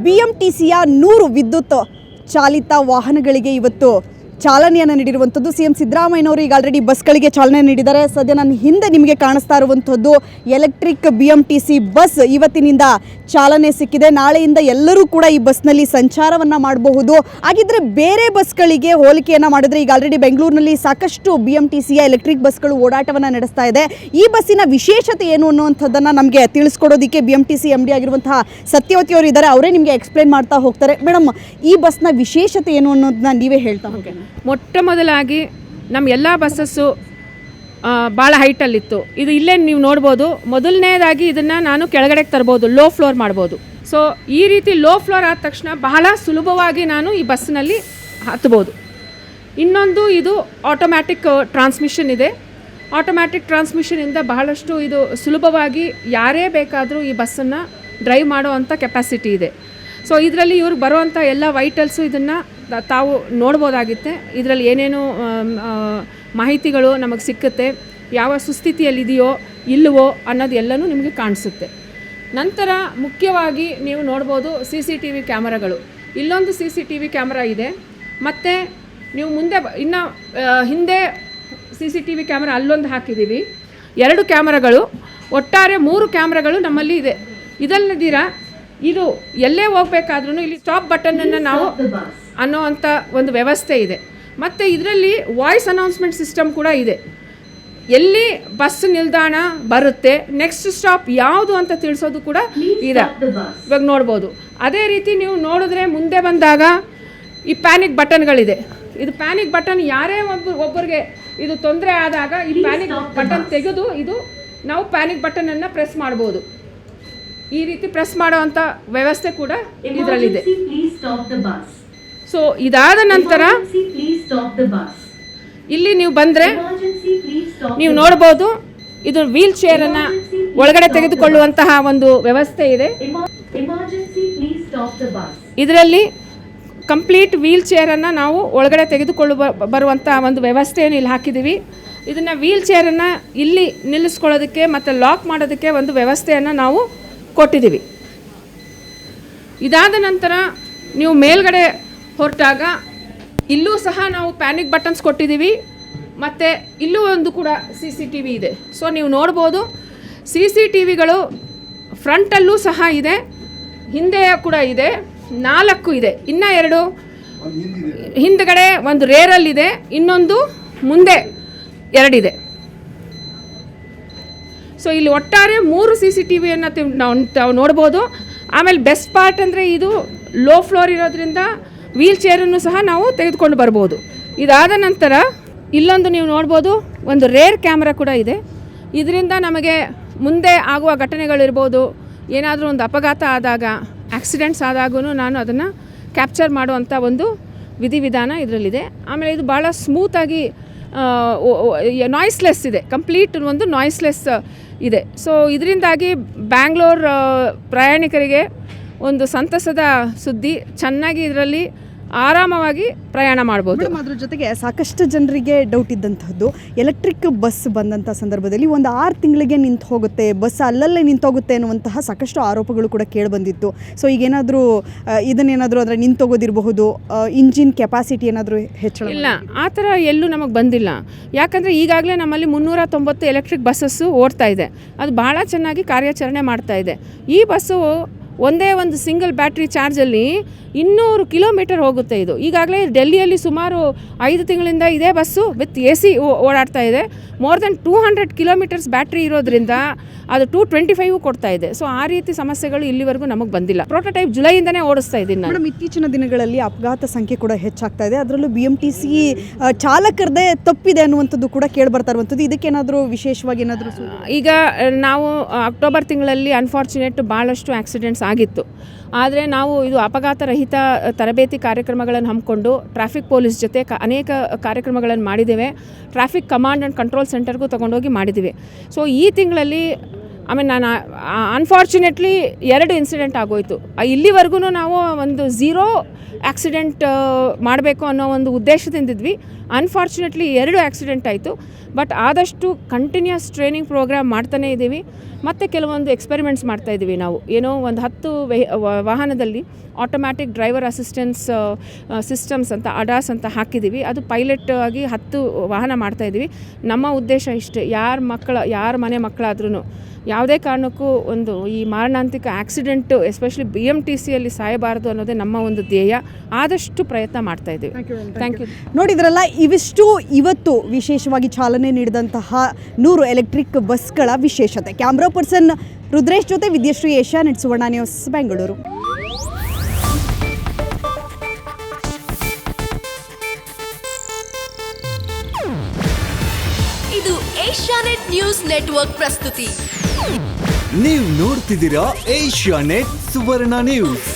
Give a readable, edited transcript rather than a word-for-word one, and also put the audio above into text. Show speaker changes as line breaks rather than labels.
BMTCಯ 100 ವಿದ್ಯುತ್ ಚಾಲಿತ ವಾಹನಗಳಿಗೆ ಇವತ್ತು ಚಾಲನೆಯನ್ನು ನೀಡಿರುವಂಥದ್ದು ಸಿಎಂ ಸಿದ್ದರಾಮಯ್ಯನವರು ಈಗ ಆಲ್ರೆಡಿ ಬಸ್ಗಳಿಗೆ ಚಾಲನೆ ನೀಡಿದ್ದಾರೆ. ಸದ್ಯ ನನ್ನ ಹಿಂದೆ ನಿಮಗೆ ಕಾಣಿಸ್ತಾ ಇರುವಂಥದ್ದು ಎಲೆಕ್ಟ್ರಿಕ್ BMTC ಬಸ್ ಇವತ್ತಿನಿಂದ ಚಾಲನೆ ಸಿಕ್ಕಿದೆ. ನಾಳೆಯಿಂದ ಎಲ್ಲರೂ ಕೂಡ ಈ ಬಸ್ನಲ್ಲಿ ಸಂಚಾರವನ್ನು ಮಾಡಬಹುದು. ಹಾಗಿದ್ರೆ ಬೇರೆ ಬಸ್ಗಳಿಗೆ ಹೋಲಿಕೆಯನ್ನು ಮಾಡಿದ್ರೆ ಈಗ ಆಲ್ರೆಡಿ ಬೆಂಗಳೂರಿನಲ್ಲಿ ಸಾಕಷ್ಟು BMTCಯ ಎಲೆಕ್ಟ್ರಿಕ್ ಬಸ್ಗಳು ಓಡಾಟವನ್ನು ನಡೆಸ್ತಾ ಇದೆ. ಈ ಬಸ್ಸಿನ ವಿಶೇಷತೆ ಏನು ಅನ್ನುವಂಥದ್ದನ್ನು ನಮಗೆ ತಿಳಿಸ್ಕೊಡೋದಕ್ಕೆ BMTC MD ಆಗಿರುವಂತಹ ಸತ್ಯವತಿ ಅವರು ಇದ್ದಾರೆ. ಅವರೇ ನಿಮಗೆ ಎಕ್ಸ್ಪ್ಲೇನ್ ಮಾಡ್ತಾ ಹೋಗ್ತಾರೆ. ಮೇಡಮ್, ಈ ಬಸ್ನ ವಿಶೇಷತೆ ಏನು ಅನ್ನೋದನ್ನ ನೀವೇ ಹೇಳ್ತಾ ಹೋಗಿ.
ಮೊಟ್ಟ ಮೊದಲಾಗಿ ನಮ್ಮ ಎಲ್ಲ ಬಸ್ಸಸ್ಸು ಭಾಳ ಹೈಟಲ್ಲಿತ್ತು. ಇದು ಇಲ್ಲೇ ನೀವು ನೋಡ್ಬೋದು. ಮೊದಲನೇದಾಗಿ ಇದನ್ನು ನಾನು ಕೆಳಗಡೆಗೆ ತರ್ಬೋದು, ಲೋ ಫ್ಲೋರ್ ಮಾಡ್ಬೋದು. ಸೊ ಈ ರೀತಿ ಲೋ ಫ್ಲೋರ್ ಆದ ತಕ್ಷಣ ಬಹಳ ಸುಲಭವಾಗಿ ನಾನು ಈ ಬಸ್ಸಿನಲ್ಲಿ ಹತ್ಬೋದು. ಇನ್ನೊಂದು, ಇದು ಆಟೋಮ್ಯಾಟಿಕ್ ಟ್ರಾನ್ಸ್ಮಿಷನ್ ಇದೆ. ಆಟೋಮ್ಯಾಟಿಕ್ ಟ್ರಾನ್ಸ್ಮಿಷನಿಂದ ಬಹಳಷ್ಟು ಇದು ಸುಲಭವಾಗಿ ಯಾರೇ ಬೇಕಾದರೂ ಈ ಬಸ್ಸನ್ನು ಡ್ರೈವ್ ಮಾಡುವಂಥ ಕೆಪಾಸಿಟಿ ಇದೆ. ಸೊ ಇದರಲ್ಲಿ ಇವ್ರಿಗೆ ಬರುವಂಥ ಎಲ್ಲ ವೈಟಲ್ಸು ಇದನ್ನು ತಾವು ನೋಡ್ಬೋದಾಗುತ್ತೆ. ಇದರಲ್ಲಿ ಏನೇನು ಮಾಹಿತಿಗಳು ನಮಗೆ ಸಿಕ್ಕುತ್ತೆ, ಯಾವ ಸುಸ್ಥಿತಿಯಲ್ಲಿದೆಯೋ ಇಲ್ಲವೋ ಅನ್ನೋದು ಎಲ್ಲನೂ ನಿಮಗೆ ಕಾಣಿಸುತ್ತೆ. ನಂತರ ಮುಖ್ಯವಾಗಿ ನೀವು ನೋಡ್ಬೋದು CCTV ಕ್ಯಾಮರಾಗಳು. ಇಲ್ಲೊಂದು CCTV ಕ್ಯಾಮ್ರಾ ಇದೆ. ಮತ್ತು ನೀವು ಮುಂದೆ ಇನ್ನು ಹಿಂದೆ CCTV ಕ್ಯಾಮ್ರಾ ಅಲ್ಲೊಂದು ಹಾಕಿದ್ದೀವಿ. 2 ಕ್ಯಾಮ್ರಾಗಳು, ಒಟ್ಟಾರೆ 3 ಕ್ಯಾಮ್ರಾಗಳು ನಮ್ಮಲ್ಲಿ ಇದೆ. ಇದಲ್ಲದಿರ ಇದು ಎಲ್ಲೇ ಹೋಗಬೇಕಾದ್ರೂ ಇಲ್ಲಿ ಸ್ಟಾಪ್ ಬಟನನ್ನು ನಾವು ಅನ್ನೋವಂಥ ಒಂದು ವ್ಯವಸ್ಥೆ ಇದೆ. ಮತ್ತು ಇದರಲ್ಲಿ ವಾಯ್ಸ್ ಅನೌನ್ಸ್ಮೆಂಟ್ ಸಿಸ್ಟಮ್ ಕೂಡ ಇದೆ. ಎಲ್ಲಿ ಬಸ್ ನಿಲ್ದಾಣ ಬರುತ್ತೆ, ನೆಕ್ಸ್ಟ್ ಸ್ಟಾಪ್ ಯಾವುದು ಅಂತ ತಿಳಿಸೋದು ಕೂಡ ಇದೆ. ಇವಾಗ ನೋಡ್ಬೋದು. ಅದೇ ರೀತಿ ನೀವು ನೋಡಿದ್ರೆ ಮುಂದೆ ಬಂದಾಗ ಈ ಪ್ಯಾನಿಕ್ ಬಟನ್ಗಳಿದೆ. ಇದು ಪ್ಯಾನಿಕ್ ಬಟನ್ ಯಾರೇ ಒಬ್ಬರಿಗೆ ಇದು ತೊಂದರೆ ಆದಾಗ ಈ ಪ್ಯಾನಿಕ್ ಬಟನ್ ತೆಗೆದು ಇದು ನಾವು ಪ್ಯಾನಿಕ್ ಬಟನನ್ನು ಪ್ರೆಸ್ ಮಾಡ್ಬೋದು. ಈ ರೀತಿ ಪ್ರೆಸ್ ಮಾಡೋವಂಥ ವ್ಯವಸ್ಥೆ ಕೂಡ ಇದರಲ್ಲಿದೆ. ಸೊ ಇದಾದ ನಂತರ ಇಲ್ಲಿ ನೀವು ಬಂದರೆ ನೀವು ನೋಡ್ಬೋದು, ಇದು ವೀಲ್ ಚೇರನ್ನು ಒಳಗಡೆ ತೆಗೆದುಕೊಳ್ಳುವಂತಹ ಒಂದು ವ್ಯವಸ್ಥೆ ಇದೆ. ಇದರಲ್ಲಿ ಕಂಪ್ಲೀಟ್ ವೀಲ್ ಚೇರನ್ನು ನಾವು ಒಳಗಡೆ ಬರುವಂಥ ಒಂದು ವ್ಯವಸ್ಥೆಯನ್ನು ಇಲ್ಲಿ ಹಾಕಿದ್ದೀವಿ. ಇದನ್ನು ವೀಲ್ ಚೇರನ್ನು ಇಲ್ಲಿ ನಿಲ್ಲಿಸ್ಕೊಳ್ಳೋದಕ್ಕೆ ಮತ್ತು ಲಾಕ್ ಮಾಡೋದಕ್ಕೆ ಒಂದು ವ್ಯವಸ್ಥೆಯನ್ನು ನಾವು ಕೊಟ್ಟಿದ್ದೀವಿ. ಇದಾದ ನಂತರ ನೀವು ಮೇಲ್ಗಡೆ ಹೊರಟಾಗ ಇಲ್ಲೂ ಸಹ ನಾವು ಪ್ಯಾನಿಕ್ ಬಟನ್ಸ್ ಕೊಟ್ಟಿದ್ದೀವಿ. ಮತ್ತು ಇಲ್ಲೂ ಒಂದು ಕೂಡ CCTV ಇದೆ. ಸೊ ನೀವು ನೋಡ್ಬೋದು, CCTVಗಳು ಫ್ರಂಟಲ್ಲೂ ಸಹ ಇದೆ, ಹಿಂದೆ ಕೂಡ ಇದೆ. 4 ಇದೆ. ಇನ್ನೂ 2 ಹಿಂದ್ಗಡೆ, ಒಂದು ರೇರಲ್ಲಿದೆ, ಇನ್ನೊಂದು ಮುಂದೆ 2 ಇದೆ. ಸೊ ಇಲ್ಲಿ ಒಟ್ಟಾರೆ 3 CCTVಯನ್ನು ನಾವು ನೋಡ್ಬೋದು. ಆಮೇಲೆ ಬೆಸ್ಟ್ ಪಾರ್ಟ್ ಅಂದರೆ ಇದು ಲೋ ಫ್ಲೋರ್ ಇರೋದ್ರಿಂದ ವೀಲ್ ಚೇರನ್ನು ಸಹ ನಾವು ತೆಗೆದುಕೊಂಡು ಬರ್ಬೋದು. ಇದಾದ ನಂತರ ಇಲ್ಲೊಂದು ನೀವು ನೋಡ್ಬೋದು, ಒಂದು ರೇರ್ ಕ್ಯಾಮ್ರಾ ಕೂಡ ಇದೆ. ಇದರಿಂದ ನಮಗೆ ಮುಂದೆ ಆಗುವ ಘಟನೆಗಳಿರ್ಬೋದು, ಏನಾದರೂ ಒಂದು ಅಪಘಾತ ಆದಾಗ, ಆಕ್ಸಿಡೆಂಟ್ಸ್ ಆದಾಗೂ ನಾನು ಅದನ್ನು ಕ್ಯಾಪ್ಚರ್ ಮಾಡುವಂಥ ಒಂದು ವಿಧಿವಿಧಾನ ಇದರಲ್ಲಿದೆ. ಆಮೇಲೆ ಇದು ಭಾಳ ಸ್ಮೂತಾಗಿ ನಾಯ್ಸ್ಲೆಸ್ ಇದೆ, ಕಂಪ್ಲೀಟ್ ಒಂದು ನಾಯ್ಸ್ಲೆಸ್ ಇದೆ. ಸೊ ಇದರಿಂದಾಗಿ ಬ್ಯಾಂಗ್ಳೂರ್ ಪ್ರಯಾಣಿಕರಿಗೆ ಒಂದು ಸಂತಸದ ಸುದ್ದಿ. ಚೆನ್ನಾಗಿ ಇದರಲ್ಲಿ ಆರಾಮವಾಗಿ ಪ್ರಯಾಣ ಮಾಡ್ಬೋದು.
ಅದ್ರ ಜೊತೆಗೆ ಸಾಕಷ್ಟು ಜನರಿಗೆ ಡೌಟ್ ಇದ್ದಂಥದ್ದು, ಎಲೆಕ್ಟ್ರಿಕ್ ಬಸ್ ಬಂದಂಥ ಸಂದರ್ಭದಲ್ಲಿ ಒಂದು 6 ತಿಂಗಳಿಗೆ ನಿಂತು ಹೋಗುತ್ತೆ, ಬಸ್ ಅಲ್ಲಲ್ಲೇ ನಿಂತೋಗುತ್ತೆ ಅನ್ನುವಂತಹ ಸಾಕಷ್ಟು ಆರೋಪಗಳು ಕೂಡ ಕೇಳಿಬಂದಿತ್ತು. ಸೊ ಈಗೇನಾದರೂ ಇದನ್ನೇನಾದರೂ ಅಂದರೆ ನಿಂತೋಗೋದಿರಬಹುದು, ಇಂಜಿನ್ ಕೆಪಾಸಿಟಿ ಏನಾದರೂ ಹೆಚ್ಚಳ?
ಇಲ್ಲ, ಆ ಥರ ಎಲ್ಲೂ ನಮಗೆ ಬಂದಿಲ್ಲ. ಯಾಕಂದರೆ ಈಗಾಗಲೇ ನಮ್ಮಲ್ಲಿ 390 ಎಲೆಕ್ಟ್ರಿಕ್ ಬಸ್ಸಸ್ಸು ಓಡ್ತಾ ಇದೆ. ಅದು ಭಾಳ ಚೆನ್ನಾಗಿ ಕಾರ್ಯಾಚರಣೆ ಮಾಡ್ತಾ ಇದೆ. ಈ ಬಸ್ಸು ಒಂದೇ ಒಂದು ಸಿಂಗಲ್ ಬ್ಯಾಟ್ರಿ ಚಾರ್ಜಲ್ಲಿ 200 ಕಿಲೋಮೀಟರ್ ಹೋಗುತ್ತೆ. ಇದು ಈಗಾಗಲೇ ಡೆಲ್ಲಿಯಲ್ಲಿ ಸುಮಾರು 5 ತಿಂಗಳಿಂದ ಇದೇ ಬಸ್ಸು ವಿತ್ AC ಓಡಾಡ್ತಾ ಇದೆ. ಮೋರ್ ದೆನ್ 200 ಕಿಲೋಮೀಟರ್ಸ್ ಬ್ಯಾಟ್ರಿ ಇರೋದ್ರಿಂದ ಅದು 225 ಕೊಡ್ತಾ ಇದೆ. ಸೊ ಆ ರೀತಿ ಸಮಸ್ಯೆಗಳು ಇಲ್ಲಿವರೆಗೂ ನಮಗೆ ಬಂದಿಲ್ಲ. ಪ್ರೋಟೋಟೈಪ್ ಜುಲೈಯಿಂದನೇ ಓಡಿಸ್ತಾ ಇದ್ದೀನಿ ನಾನು.
ಮೇಡಮ್, ಇತ್ತೀಚಿನ ದಿನಗಳಲ್ಲಿ ಅಪಘಾತ ಸಂಖ್ಯೆ ಕೂಡ ಹೆಚ್ಚಾಗ್ತಾ ಇದೆ. ಅದರಲ್ಲೂ BMTC ಚಾಲಕರದೇ ತಪ್ಪಿದೆ ಅನ್ನುವಂಥದ್ದು ಕೂಡ ಕೇಳಿ ಬರ್ತಾ ಇರುವಂಥದ್ದು. ಇದಕ್ಕೇನಾದರೂ ವಿಶೇಷವಾಗಿ ಏನಾದರೂ?
ಈಗ ನಾವು ಅಕ್ಟೋಬರ್ ತಿಂಗಳಲ್ಲಿ ಅನ್ಫಾರ್ಚುನೇಟ್ ಭಾಳಷ್ಟು ಆಕ್ಸಿಡೆಂಟ್ಸ್ ಆಗಿತ್ತು. ಆದರೆ ನಾವು ಇದು ಅಪಘಾತ ರಹಿತ ತರಬೇತಿ ಕಾರ್ಯಕ್ರಮಗಳನ್ನು ಹಮ್ಮಿಕೊಂಡು ಟ್ರಾಫಿಕ್ ಪೊಲೀಸ್ ಜೊತೆ ಅನೇಕ ಕಾರ್ಯಕ್ರಮಗಳನ್ನು ಮಾಡಿದ್ದೇವೆ. ಟ್ರಾಫಿಕ್ ಕಮಾಂಡ್ ಆ್ಯಂಡ್ ಕಂಟ್ರೋಲ್ ಸೆಂಟರ್ಗೂ ತೊಗೊಂಡೋಗಿ ಮಾಡಿದ್ದೀವಿ. ಸೊ ಈ ತಿಂಗಳಲ್ಲಿ ನಾನು ಅನ್ಫಾರ್ಚುನೇಟ್ಲಿ 2 ಇನ್ಸಿಡೆಂಟ್ ಆಗೋಯ್ತು. ಇಲ್ಲಿವರೆಗೂ ನಾವು ಒಂದು 0 ಆಕ್ಸಿಡೆಂಟ್ ಮಾಡಬೇಕು ಅನ್ನೋ ಒಂದು ಉದ್ದೇಶದಿಂದಿದ್ವಿ. ಅನ್ಫಾರ್ಚುನೇಟ್ಲಿ 2 ಆಕ್ಸಿಡೆಂಟ್ ಆಯಿತು. ಬಟ್ ಆದಷ್ಟು ಕಂಟಿನ್ಯೂಸ್ ಟ್ರೈನಿಂಗ್ ಪ್ರೋಗ್ರಾಮ್ ಮಾಡ್ತಾನೇ ಇದ್ದೀವಿ. ಮತ್ತು ಕೆಲವೊಂದು ಎಕ್ಸ್ಪೆರಿಮೆಂಟ್ಸ್ ಮಾಡ್ತಾಯಿದ್ದೀವಿ ನಾವು. ಏನೋ ಒಂದು 10 ವಾಹನದಲ್ಲಿ ಆಟೋಮ್ಯಾಟಿಕ್ ಡ್ರೈವರ್ ಅಸಿಸ್ಟೆನ್ಸ್ ಸಿಸ್ಟಮ್ಸ್ ಅಂತ ಅಡಾಸ್ ಅಂತ ಹಾಕಿದ್ದೀವಿ. ಅದು ಪೈಲಟ್ ಆಗಿ 10 ವಾಹನ ಮಾಡ್ತಾಯಿದ್ದೀವಿ. ನಮ್ಮ ಉದ್ದೇಶ ಇಷ್ಟೇ, ಯಾರ ಮನೆ ಮಕ್ಕಳಾದ್ರೂ ಯಾವುದೇ ಕಾರಣಕ್ಕೂ ಒಂದು ಈ ಮಾರಣಾಂತಿಕ ಆಕ್ಸಿಡೆಂಟು ಎಸ್ಪೆಷಲಿ BMTCಯಲ್ಲಿ ಸಾಯಬಾರದು ಅನ್ನೋದೇ ನಮ್ಮ ಒಂದು ಧ್ಯೇಯ. ಆದಷ್ಟು ಪ್ರಯತ್ನ ಮಾಡ್ತಾಯಿದ್ದೀವಿ. Thank you.
ನೋಡಿದ್ರಲ್ಲ, ಇವಿಷ್ಟು ಇವತ್ತು ವಿಶೇಷವಾಗಿ ಚಾಲನೆ ನೀಡಿದಂತಹ 100 ಎಲೆಕ್ಟ್ರಿಕ್ ಬಸ್ಗಳ ವಿಶೇಷತೆ. ಕ್ಯಾಮ್ರಾ ಪರ್ಸನ್ ರುದ್ರೇಶ್ ಜೊತೆ ವಿದ್ಯಶ್ರೀ, ಏಷ್ಯಾನೆಟ್ ಸುವರ್ಣ ನ್ಯೂಸ್, ಬೆಂಗಳೂರು.
ಇದು ಏಷ್ಯಾನೆಟ್ ನ್ಯೂಸ್ ನೆಟ್ವರ್ಕ್ ಪ್ರಸ್ತುತಿ.
ನೀವು ನೋಡ್ತಿದ್ದೀರಾ ಏಷ್ಯಾನೆಟ್ ಸುವರ್ಣ ನ್ಯೂಸ್.